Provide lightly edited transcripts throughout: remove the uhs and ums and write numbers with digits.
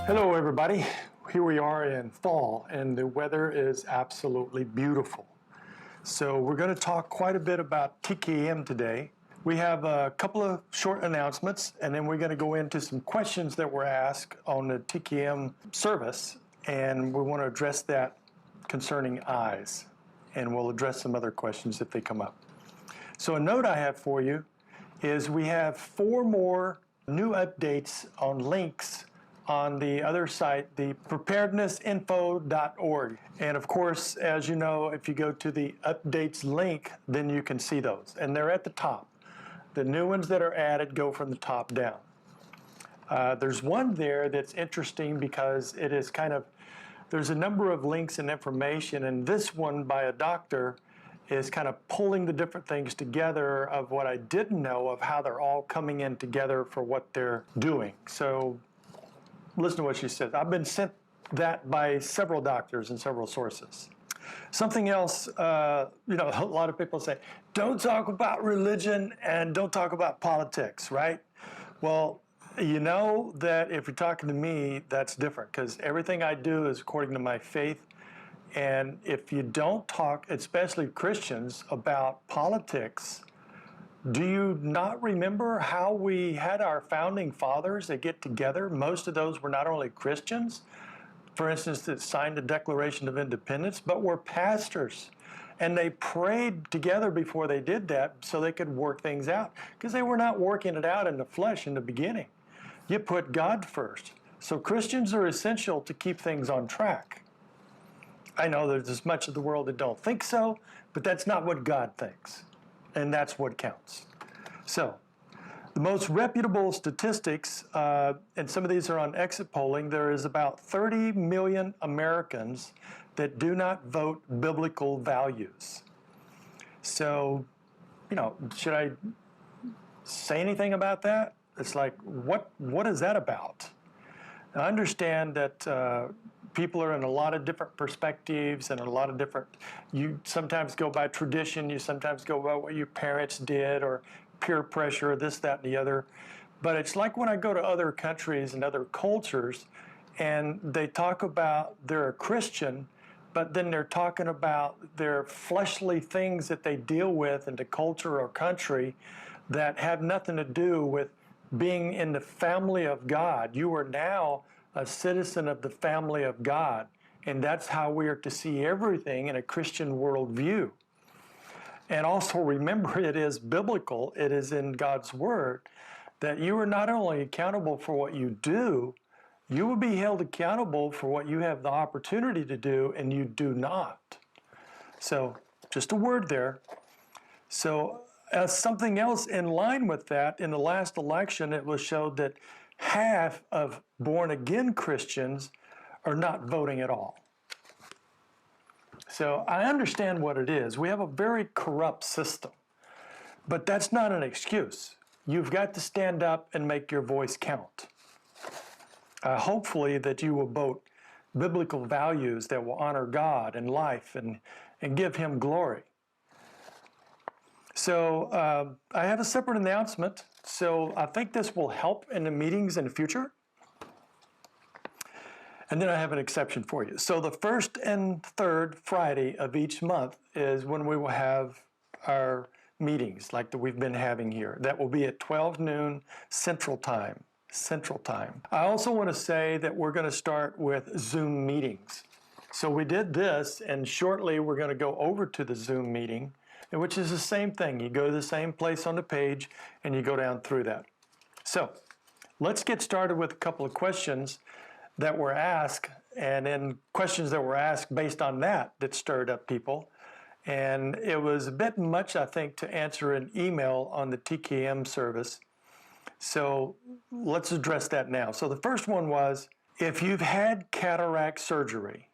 Hello everybody, here we are in fall and the weather is absolutely beautiful. So we're going to talk quite a bit about TKM today. We have a couple of short announcements and then we're going to go into some questions that were asked on the TKM service, and we want to address that concerning eyes, and we'll address some other questions if they come up. So a note I have for you is we have 4 more new updates on links on the other site, the preparednessinfo.org. And of course, as you know, if you go to the updates link, then you can see those. And they're at the top. The new ones that are added go from the top down. There's one there that's interesting because it is there's a number of links and information, and this one by a doctor is kind of pulling the different things together of what I didn't know of how they're all coming in together for what they're doing. So listen to what she says. I've been sent that by several doctors and several sources. Something else, a lot of people say, don't talk about religion and don't talk about politics, right? Well, you know that if you're talking to me, that's different because everything I do is according to my faith. And if you don't talk, especially Christians, about politics, do you not remember how we had our founding fathers that get together? Most of those were not only Christians, for instance, that signed the Declaration of Independence, but were pastors. And they prayed together before they did that so they could work things out, because they were not working it out in the flesh in the beginning. You put God first. So Christians are essential to keep things on track. I know there's much of the world that don't think so, but that's not what God thinks. And that's what counts. So, the most reputable statistics, and some of these are on exit polling, there is about 30 million Americans that do not vote biblical values. So, should I say anything about that? It's like, what is that about? I understand that people are in a lot of different perspectives and a lot of different, you sometimes go by tradition, you sometimes go by what your parents did or peer pressure or this, that, and the other. But it's like when I go to other countries and other cultures and they talk about they're a Christian, but then they're talking about their fleshly things that they deal with in the culture or country that have nothing to do with being in the family of God. You are now a citizen of the family of God, and that's how we are to see everything in a Christian worldview. And also remember, it is biblical, it is in God's Word, that you are not only accountable for what you do, you will be held accountable for what you have the opportunity to do and you do not. So, just a word there. So, as something else in line with that, in the last election, it was showed that half of born-again Christians are not voting at all. So I understand what it is. We have a very corrupt system, but that's not an excuse. You've got to stand up and make your voice count. Hopefully that you will vote biblical values that will honor God and life and give Him glory. So I have a separate announcement. So I think this will help in the meetings in the future. And then I have an exception for you. So the first and third Friday of each month is when we will have our meetings like that we've been having here. That will be at 12 noon Central Time. I also want to say that we're going to start with Zoom meetings. So we did this, and shortly we're going to go over to the Zoom meeting, which is the same thing. You go to the same place on the page and you go down through that. So let's get started with a couple of questions that were asked, and then questions that were asked based on that stirred up people. And it was a bit much, I think, to answer an email on the TKM service. So let's address that now. So the first one was, if you've had cataract surgery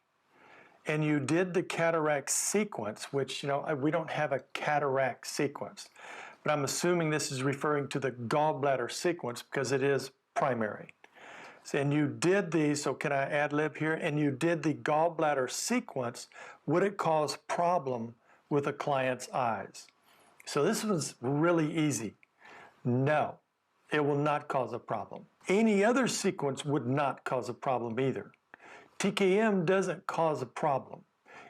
and you did the cataract sequence, which, we don't have a cataract sequence, but I'm assuming this is referring to the gallbladder sequence because it is primary. And you did these, so can I ad-lib here? And you did the gallbladder sequence, would it cause problem with a client's eyes? So this was really easy. No, it will not cause a problem. Any other sequence would not cause a problem either. TKM doesn't cause a problem.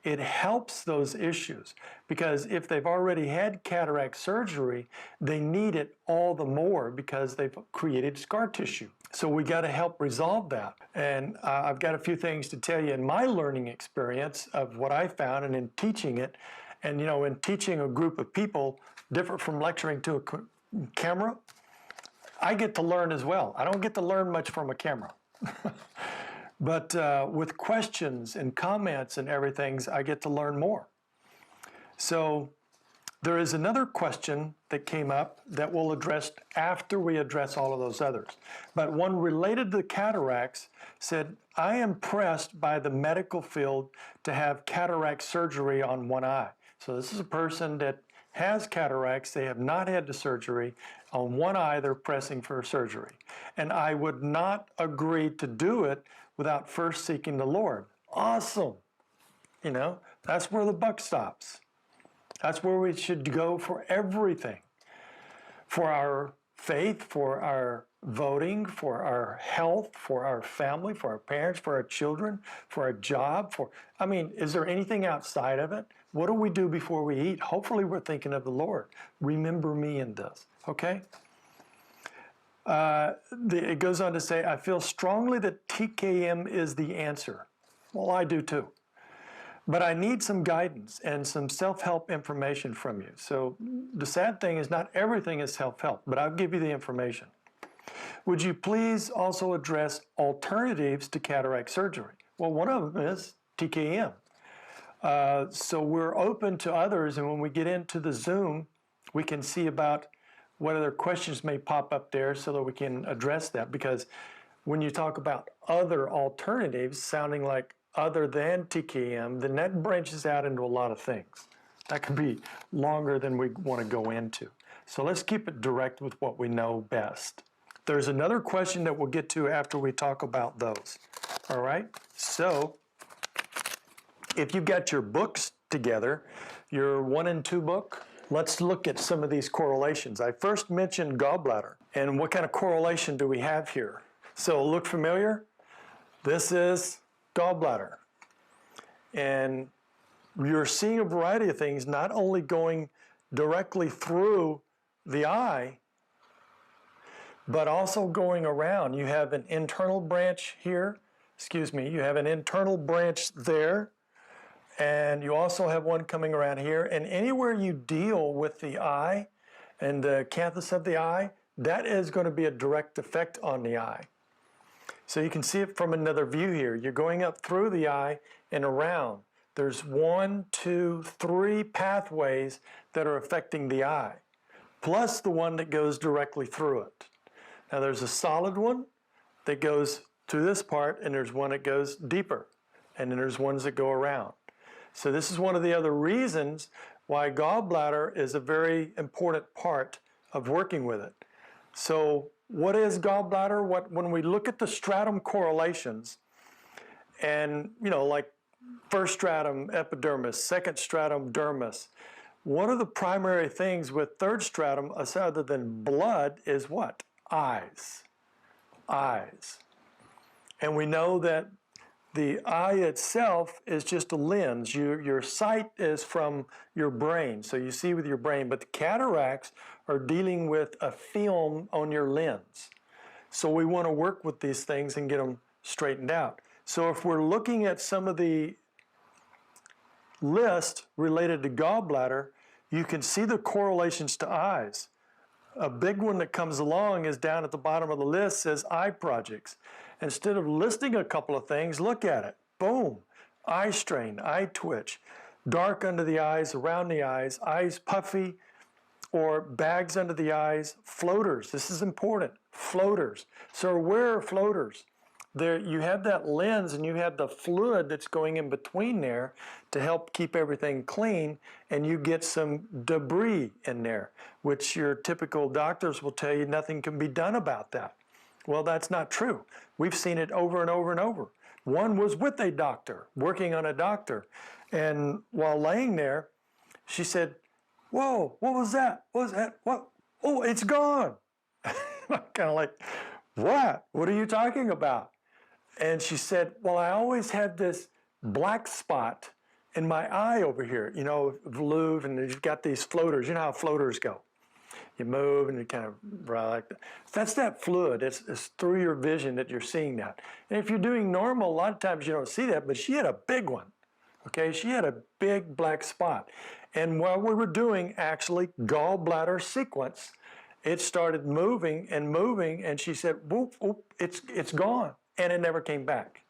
It helps those issues because if they've already had cataract surgery, they need it all the more because they've created scar tissue. So we got to help resolve that. And I've got a few things to tell you in my learning experience of what I found and in teaching it. And you know, in teaching a group of people, different from lecturing to a camera, I get to learn as well. I don't get to learn much from a camera. But with questions and comments and everything, I get to learn more. So there is another question that came up that we'll address after we address all of those others. But one related to cataracts said, I am impressed by the medical field to have cataract surgery on one eye. So this is a person that has cataracts, they have not had the surgery. On one eye, they're pressing for surgery. And I would not agree to do it without first seeking the Lord. Awesome. You know, that's where the buck stops. That's where we should go for everything. For our faith, for our voting, for our health, for our family, for our parents, for our children, for our job, I mean, is there anything outside of it? What do we do before we eat? Hopefully we're thinking of the Lord. Remember me in this, okay? It goes on to say, I feel strongly that TKM is the answer. Well, I do too. But I need some guidance and some self-help information from you. So the sad thing is not everything is self-help, but I'll give you the information. Would you please also address alternatives to cataract surgery? Well, one of them is TKM. So we're open to others, and when we get into the Zoom, we can see about what other questions may pop up there so that we can address that. Because when you talk about other alternatives, sounding like other than TKM, then that branches out into a lot of things. That could be longer than we want to go into. So let's keep it direct with what we know best. There's another question that we'll get to after we talk about those. All right? So if you've got your books together, your 1 and 2 book, let's look at some of these correlations. I first mentioned gallbladder, and what kind of correlation do we have here? So look familiar? This is gallbladder. And you're seeing a variety of things, not only going directly through the eye, but also going around. You have an internal branch here, you have an internal branch there, and you also have one coming around here. And anywhere you deal with the eye and the canthus of the eye, that is going to be a direct effect on the eye. So you can see it from another view here. You're going up through the eye and around. There's 1, 2, 3 pathways that are affecting the eye, plus the one that goes directly through it. Now there's a solid one that goes to this part, and there's one that goes deeper, and then there's ones that go around. So this is one of the other reasons why gallbladder is a very important part of working with it. So what is gallbladder? When we look at the stratum correlations, and you know, like first stratum epidermis, second stratum dermis, one of the primary things with third stratum, other than blood, is what? Eyes. Eyes. And we know that the eye itself is just a lens. Your sight is from your brain, so you see with your brain, but the cataracts are dealing with a film on your lens. So we want to work with these things and get them straightened out. So if we're looking at some of the list related to gallbladder, you can see the correlations to eyes. A big one that comes along is down at the bottom of the list, says eye projects. Instead of listing a couple of things, look at it. Boom. Eye strain, eye twitch, dark under the eyes, around the eyes puffy, or bags under the eyes, floaters. This is important. Floaters. So where are floaters? There, you have that lens and you have the fluid that's going in between there to help keep everything clean, and you get some debris in there, which your typical doctors will tell you nothing can be done about that. Well, that's not true. We've seen it over and over and over. One was with a doctor, working on a doctor, and while laying there, she said, "Whoa, what was that? What was that? What? Oh, it's gone." Kind of like, What? What are you talking about? And she said, well, I always have this black spot in my eye over here, you know, Louvre, and you've got these floaters. You know how floaters go. You move and you kind of like that. That's that fluid. It's through your vision that you're seeing that. And if you're doing normal, a lot of times you don't see that, but she had a big one. Okay, she had a big black spot. And while we were doing actually gallbladder sequence, it started moving, and she said, whoop, whoop, it's gone. And it never came back.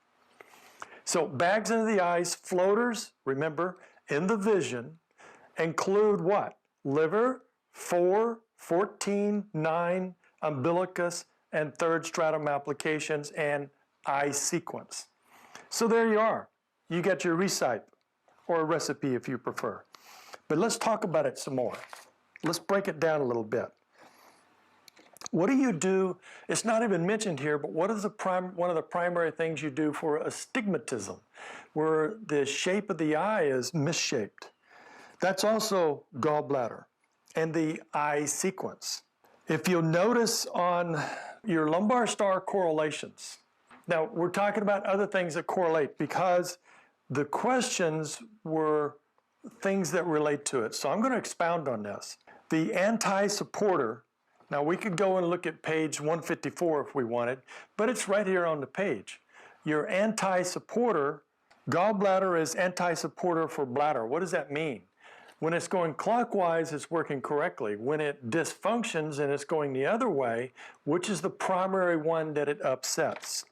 So bags under the eyes, floaters, remember, in the vision, include what? Liver, 4, 14, 9, umbilicus, and third stratum applications, and eye sequence. So there you are. You get your recipe, or a recipe if you prefer. But let's talk about it some more. Let's break it down a little bit. What do you do? It's not even mentioned here, but what is one of the primary things you do for astigmatism, where the shape of the eye is misshaped? That's also gallbladder and the eye sequence. If you'll notice on your lumbar star correlations, now we're talking about other things that correlate because the questions were things that relate to it. So I'm going to expound on this. The anti-supporter, now we could go and look at page 154 if we wanted, but it's right here on the page. Your anti-supporter, gallbladder is anti-supporter for bladder. What does that mean? When it's going clockwise, it's working correctly. When it dysfunctions and it's going the other way, which is the primary one that it upsets?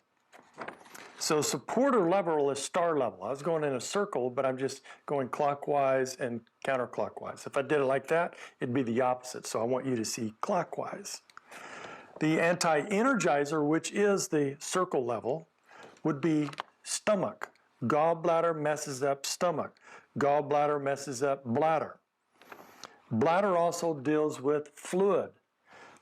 So supporter level is star level. I was going in a circle, but I'm just going clockwise and counterclockwise. If I did it like that, it'd be the opposite. So I want you to see clockwise. The anti-energizer, which is the circle level, would be stomach. Gallbladder messes up stomach. Gallbladder messes up bladder. Bladder also deals with fluid.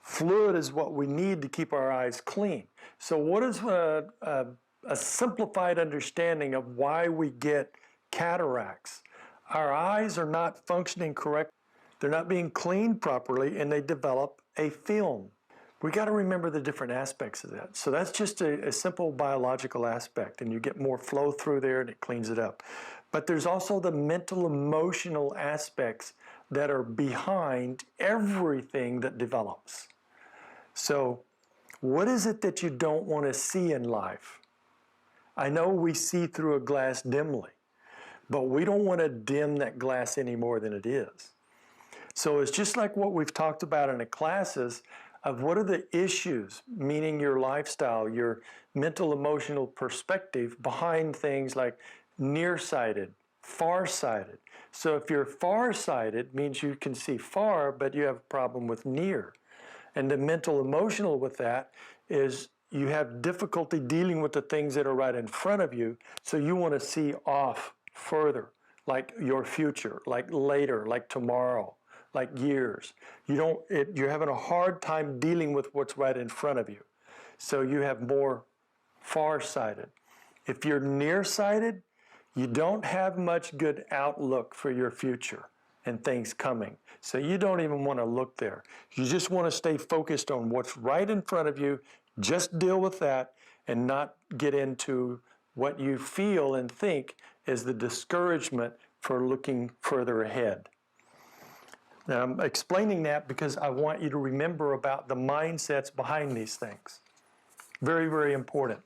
Fluid is what we need to keep our eyes clean. So what is a simplified understanding of why we get cataracts? Our eyes are not functioning correctly. They're not being cleaned properly, and they develop a film. We got to remember the different aspects of that. So that's just a simple biological aspect, and you get more flow through there and it cleans it up. But there's also the mental, emotional aspects that are behind everything that develops. So what is it that you don't want to see in life? I know we see through a glass dimly, but we don't want to dim that glass any more than it is. So it's just like what we've talked about in the classes of what are the issues, meaning your lifestyle, your mental, emotional perspective behind things like nearsighted, farsighted. So if you're farsighted, means you can see far, but you have a problem with near. And the mental, emotional with that is you have difficulty dealing with the things that are right in front of you, so you want to see off further, like your future, like later, like tomorrow, like years. You're having a hard time dealing with what's right in front of you. So you have more farsighted. If you're nearsighted, you don't have much good outlook for your future and things coming. So you don't even want to look there. You just want to stay focused on what's right in front of you, just deal with that and not get into what you feel and think is the discouragement for looking further ahead. Now, I'm explaining that because I want you to remember about the mindsets behind these things. Very, very important.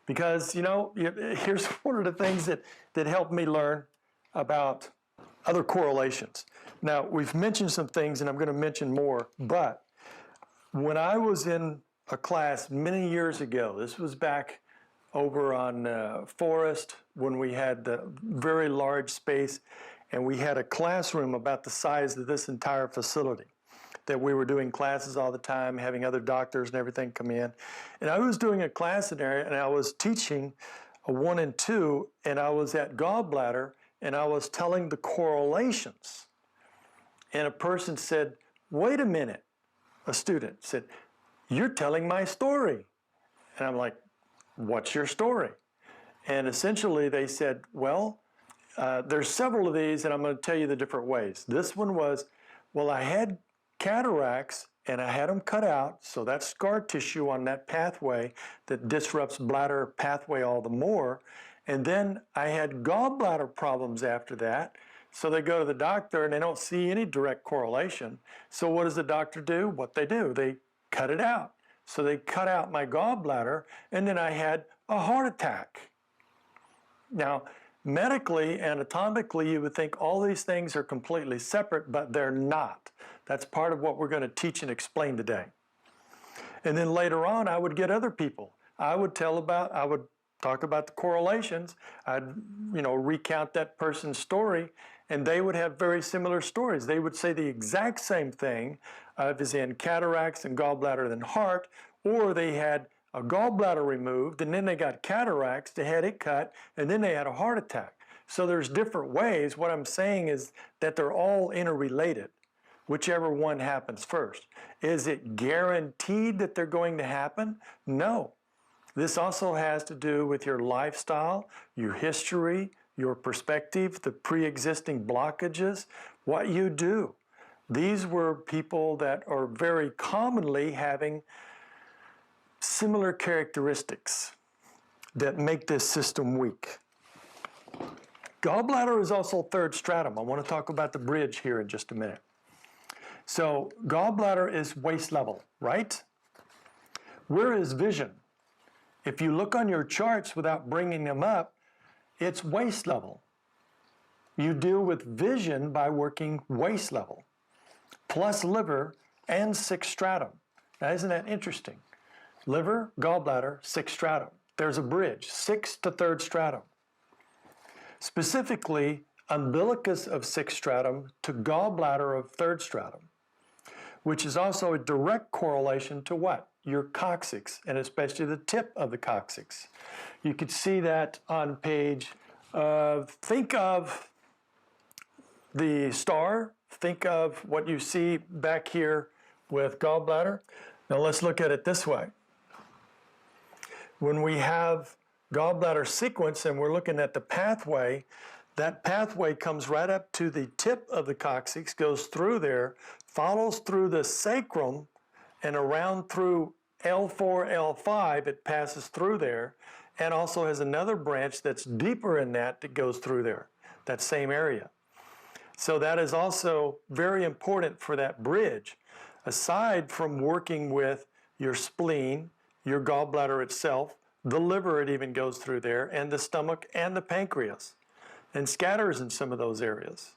Because, you know, here's one of the things that helped me learn about other correlations. Now, we've mentioned some things, and I'm going to mention more, but when I was in a class many years ago, this was back over on Forest when we had the very large space, and we had a classroom about the size of this entire facility that we were doing classes all the time, having other doctors and everything come in. And I was doing a class in there, and I was teaching a 1 and 2, and I was at gallbladder, and I was telling the correlations. And a person said, wait a minute, a student said, you're telling my story. And I'm like, what's your story? And essentially they said, well, there's several of these, and I'm going to tell you the different ways. This one was, well, I had cataracts, and I had them cut out, so that's scar tissue on that pathway that disrupts bladder pathway all the more. And then I had gallbladder problems after that. So they go to the doctor and they don't see any direct correlation. So what does the doctor do? What they do, they cut it out. So they cut out my gallbladder, and then I had a heart attack. Now, medically, anatomically, you would think all these things are completely separate, but they're not. That's part of what we're going to teach and explain today. And then later on, I would get other people. I would talk about the correlations. I'd, recount that person's story, and they would have very similar stories. They would say the exact same thing, as in cataracts and gallbladder and heart, or they had a gallbladder removed, and then they got cataracts, they had it cut, and then they had a heart attack. So there's different ways. What I'm saying is that they're all interrelated, whichever one happens first. Is it guaranteed that they're going to happen? No. This also has to do with your lifestyle, your history, your perspective, the pre-existing blockages, what you do. These were people that are very commonly having similar characteristics that make this system weak. Gallbladder is also third stratum. I want to talk about the bridge here in just a minute. So gallbladder is waist level, right? Where is vision? If you look on your charts without bringing them up, it's waist level. You deal with vision by working waist level, plus liver and sixth stratum. Now, isn't that interesting? Liver, gallbladder, sixth stratum. There's a bridge, sixth to third stratum. Specifically, umbilicus of sixth stratum to gallbladder of third stratum, which is also a direct correlation to what? Your coccyx, and especially the tip of the coccyx. You could see that on page, think of the star, think of what you see back here with gallbladder. Now let's look at it this way. When we have gallbladder sequence and we're looking at the pathway, that pathway comes right up to the tip of the coccyx, goes through there, follows through the sacrum, and around through L4, L5, it passes through there, and also has another branch that's deeper in that goes through there, that same area. So that is also very important for that bridge. Aside from working with your spleen, your gallbladder itself, the liver, it even goes through there, and the stomach and the pancreas, and scatters in some of those areas.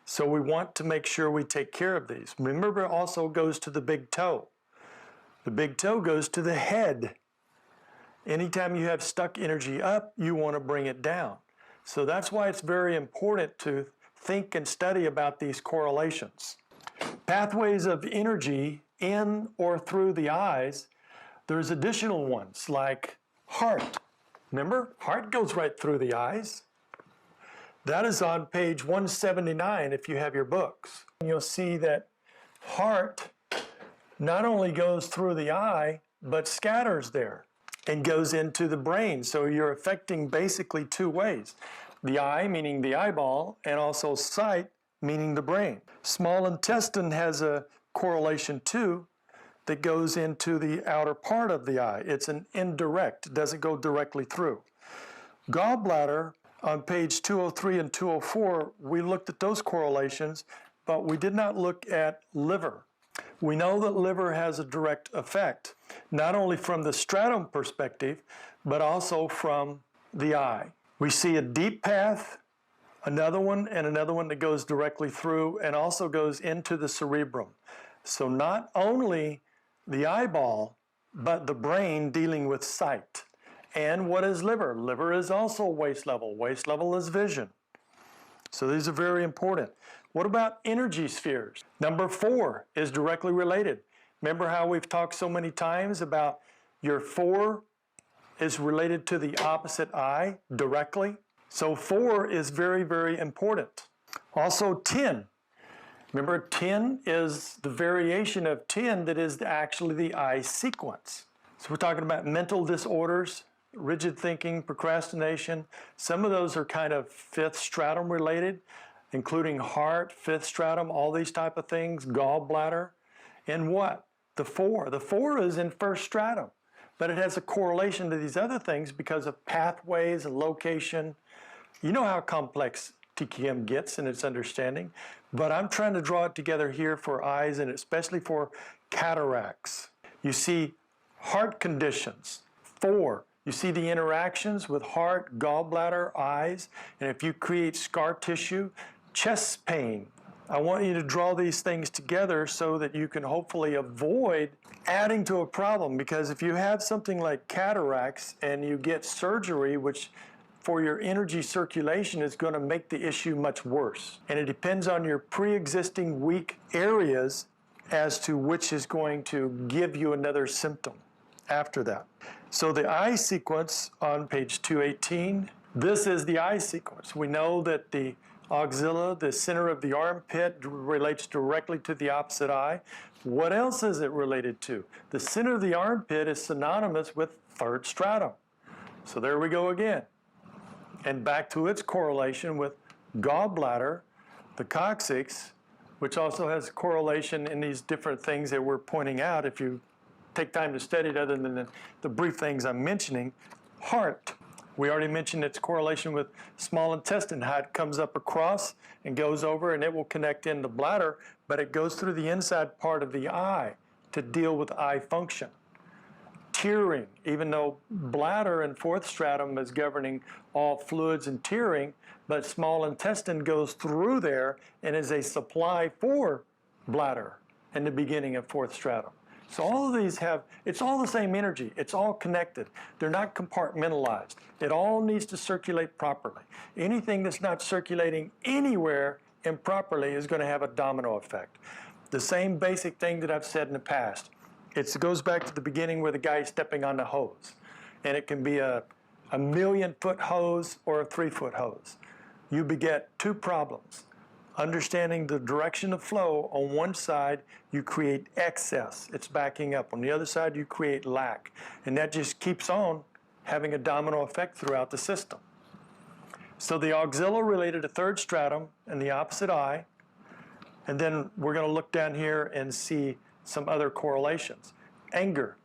So we want to make sure we take care of these. Remember, it also goes to the big toe. The big toe goes to the head. Anytime you have stuck energy up, you want to bring it down. So that's why it's very important to think and study about these correlations. Pathways of energy in or through the eyes, there's additional ones like heart. Remember, heart goes right through the eyes. That is on page 179 if you have your books. You'll see that heart not only goes through the eye, but scatters there and goes into the brain. So you're affecting basically two ways. The eye, meaning the eyeball, and also sight, meaning the brain. Small intestine has a correlation too that goes into the outer part of the eye. It's an indirect, it doesn't go directly through. Gallbladder, on page 203 and 204, we looked at those correlations, but we did not look at liver. We know that liver has a direct effect, not only from the stratum perspective, but also from the eye. We see a deep path, another one, and another one that goes directly through and also goes into the cerebrum. So not only the eyeball, but the brain dealing with sight. And what is liver? Liver is also waist level. Waist level is vision. So these are very important. What about energy spheres? Number 4 is directly related. Remember how we've talked so many times about your 4 is related to the opposite eye directly? So 4 is very, very important. Also 10. Remember 10 is the variation of 10 that is actually the eye sequence. So we're talking about mental disorders, rigid thinking, procrastination. Some of those are kind of 5th stratum related, including heart, 5th stratum, all these type of things, gallbladder. in what? The 4. The 4 is in first stratum, but it has a correlation to these other things because of pathways and location. You know how complex TKM gets in its understanding, but I'm trying to draw it together here for eyes and especially for cataracts. You see heart conditions, 4. You see the interactions with heart, gallbladder, eyes, and if you create scar tissue, chest pain. I want you to draw these things together so that you can hopefully avoid adding to a problem, because if you have something like cataracts and you get surgery, which for your energy circulation is going to make the issue much worse. And it depends on your pre-existing weak areas as to which is going to give you another symptom after that. So the eye sequence on page 218, this is the eye sequence. We know that the axilla, the center of the armpit, relates directly to the opposite eye. What else is it related to? The center of the armpit is synonymous with third stratum. So there we go again. And back to its correlation with gallbladder, the coccyx, which also has correlation in these different things that we're pointing out if you take time to study it other than the brief things I'm mentioning. Heart. We already mentioned its correlation with small intestine, how it comes up across and goes over, and it will connect in the bladder, but it goes through the inside part of the eye to deal with eye function. Tearing, even though bladder and fourth stratum is governing all fluids and tearing, but small intestine goes through there and is a supply for bladder in the beginning of fourth stratum. So all of these have, it's all the same energy. It's all connected. They're not compartmentalized. It all needs to circulate properly. Anything that's not circulating anywhere improperly is going to have a domino effect. The same basic thing that I've said in the past. It goes back to the beginning where the guy is stepping on the hose. And it can be a 1,000,000-foot hose or a 3-foot hose. You beget 2 problems. Understanding the direction of flow, on one side, you create excess. It's backing up. On the other side, you create lack. And that just keeps on having a domino effect throughout the system. So the axilla related to third stratum and the opposite eye. And then we're going to look down here and see some other correlations. Anger,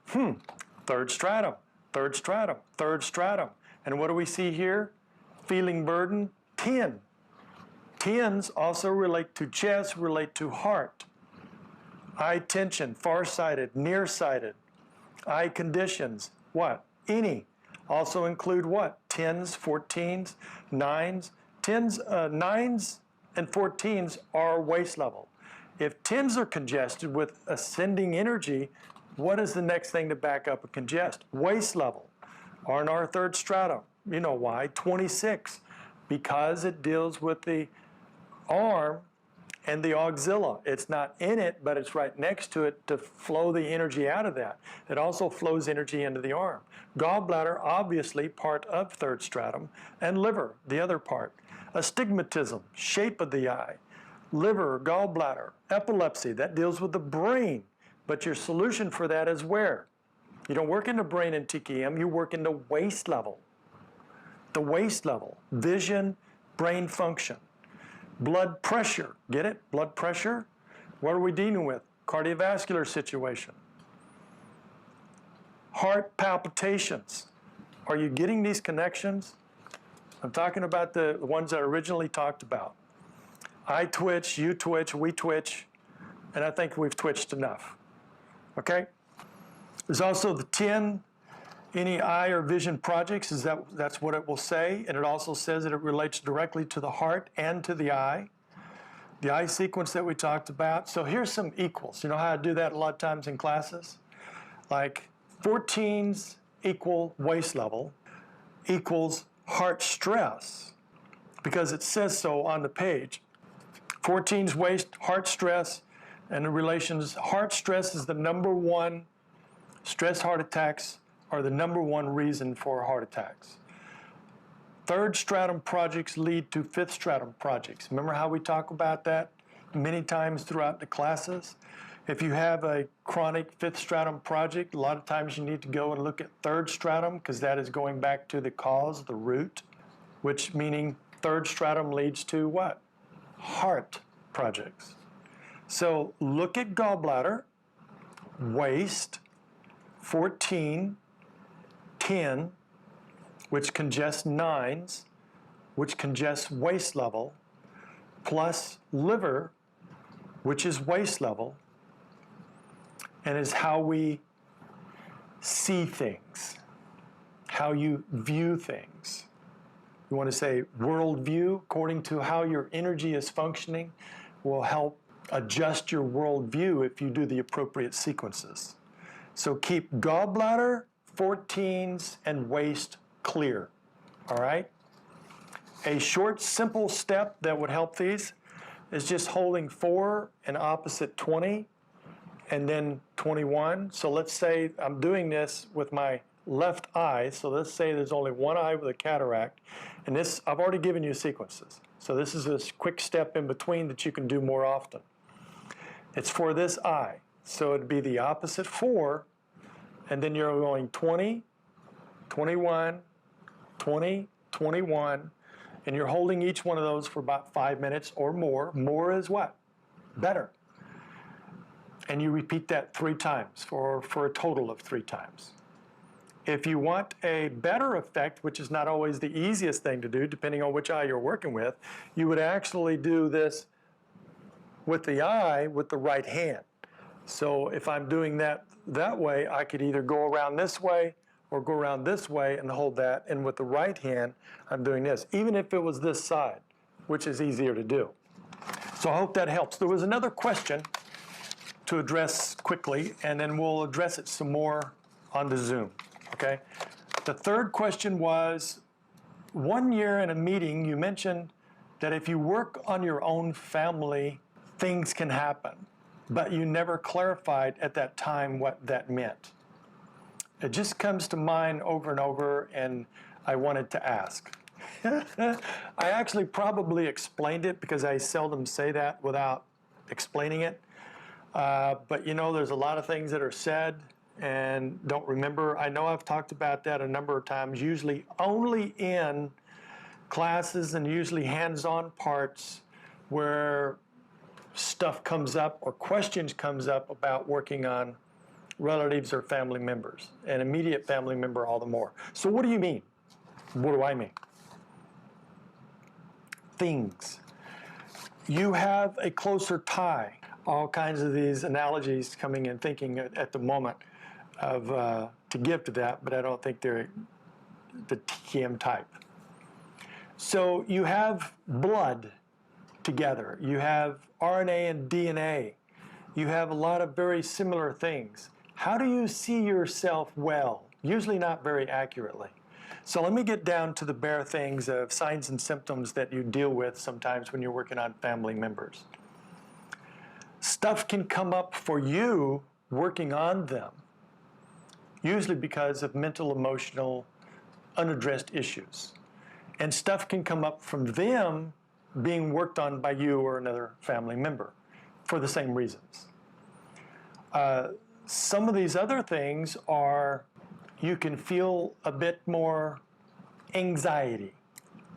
third stratum, third stratum, third stratum. And what do we see here? Feeling burden, 10. 10s also relate to chest, relate to heart. Eye tension, farsighted, nearsighted. Eye conditions, what? Any. Also include what? 10s, 14s, 9s. 9s and 14s are waist level. If 10s are congested with ascending energy, what is the next thing to back up and congest? Waist level, or in our third stratum. You know why? 26, because it deals with the arm and the axilla. It's not in it, but it's right next to it to flow the energy out of that. It also flows energy into the arm. Gallbladder, obviously part of third stratum, and liver, the other part. Astigmatism, shape of the eye. Liver, gallbladder, epilepsy, that deals with the brain. But your solution for that is where? You don't work in the brain in TKM, you work in the waist level. The waist level, vision, brain function. Blood pressure, get it? Blood pressure? What are we dealing with? Cardiovascular situation. Heart palpitations. Are you getting these connections? I'm talking about the ones that I originally talked about. I twitch, you twitch, we twitch, and I think we've twitched enough. Okay? There's also the 10, any eye or vision projects, that's what it will say, and it also says that it relates directly to the heart and to the eye. The eye sequence that we talked about. So here's some equals. You know how I do that a lot of times in classes? Like 14s equal waist level equals heart stress, because it says so on the page. 14's waist, heart stress, and the relations, heart stress is the #1, stress heart attacks are the #1 reason for heart attacks. Third stratum projects lead to fifth stratum projects. Remember how we talk about that many times throughout the classes? If you have a chronic fifth stratum project, a lot of times you need to go and look at third stratum, because that is going back to the cause, the root, which meaning third stratum leads to what? Heart projects. So look at gallbladder, waist, 14, 10, which congests 9s, which congests waist level, plus liver, which is waist level, and is how we see things, how you view things. You want to say worldview, according to how your energy is functioning, will help adjust your worldview if you do the appropriate sequences. So keep gallbladder, 14s, and waist clear, all right? A short, simple step that would help these is just holding 4 and opposite 20, and then 21. So let's say I'm doing this with my left eye. So let's say there's only one eye with a cataract. And this, I've already given you sequences. So this is a quick step in between that you can do more often. It's for this eye. So it'd be the opposite 4, and then you're going 20, 21, 20, 21, and you're holding each one of those for about 5 minutes or more. More is what? Better. And you repeat that 3 times for a total of 3 times. If you want a better effect, which is not always the easiest thing to do, depending on which eye you're working with, you would actually do this with the eye with the right hand. So if I'm doing that way, I could either go around this way or go around this way and hold that, and with the right hand, I'm doing this, even if it was this side, which is easier to do. So I hope that helps. There was another question to address quickly, and then we'll address it some more on the Zoom, okay? The third question was, one year in a meeting, you mentioned that if you work on your own family, things can happen, but you never clarified at that time what that meant. It just comes to mind over and over, and I wanted to ask. I actually probably explained it because I seldom say that without explaining it. But you know, there's a lot of things that are said and don't remember. I know I've talked about that a number of times, usually only in classes and usually hands-on parts where stuff comes up or questions comes up about working on relatives or family members, an immediate family member all the more. So what do you mean? What do I mean? Things. You have a closer tie. All kinds of these analogies coming in thinking at the moment of to give to that, but I don't think they're the TKM type. So you have blood together. You have RNA and DNA. You have a lot of very similar things. How do you see yourself well? Usually not very accurately. So let me get down to the bare things of signs and symptoms that you deal with sometimes when you're working on family members. Stuff can come up for you working on them, usually because of mental, emotional, unaddressed issues. And stuff can come up from them being worked on by you or another family member for the same reasons. Some of these other things are, you can feel a bit more anxiety,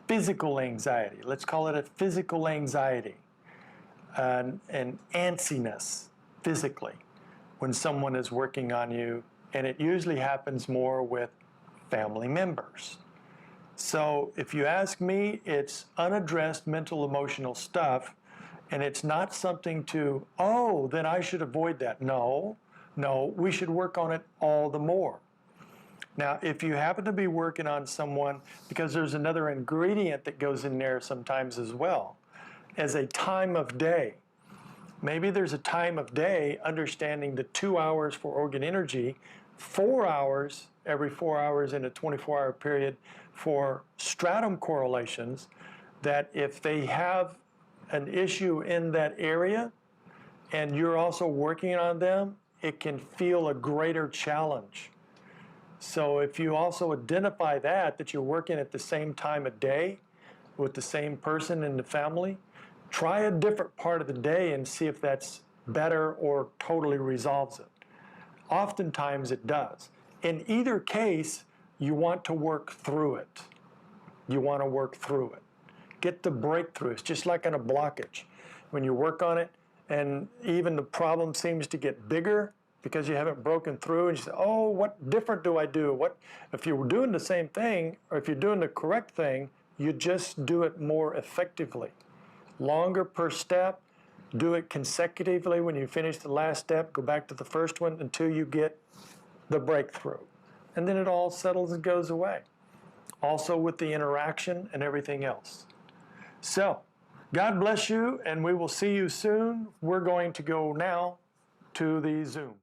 physical anxiety. Let's call it a physical anxiety, and antsiness physically when someone is working on you, and it usually happens more with family members. So if you ask me, it's unaddressed mental, emotional stuff, and it's not something to, oh, then I should avoid that. No, we should work on it all the more. Now, if you happen to be working on someone, because there's another ingredient that goes in there sometimes as well, as a time of day. Maybe there's a time of day, understanding the 2 hours for organ energy, 4 hours, every 4 hours in a 24-hour period for stratum correlations, that if they have an issue in that area and you're also working on them, it can feel a greater challenge. So if you also identify that you're working at the same time of day with the same person in the family, try a different part of the day and see if that's better or totally resolves it. Oftentimes it does. In either case, you want to work through it. You want to work through it. Get the breakthroughs, just like in a blockage. When you work on it and even the problem seems to get bigger, because you haven't broken through and you say, oh, what different do I do? What if you were doing the same thing, or if you're doing the correct thing, you just do it more effectively. Longer per step, do it consecutively. When you finish the last step, go back to the first one until you get the breakthrough. And then it all settles and goes away. Also with the interaction and everything else. So, God bless you, and we will see you soon. We're going to go now to the Zoom.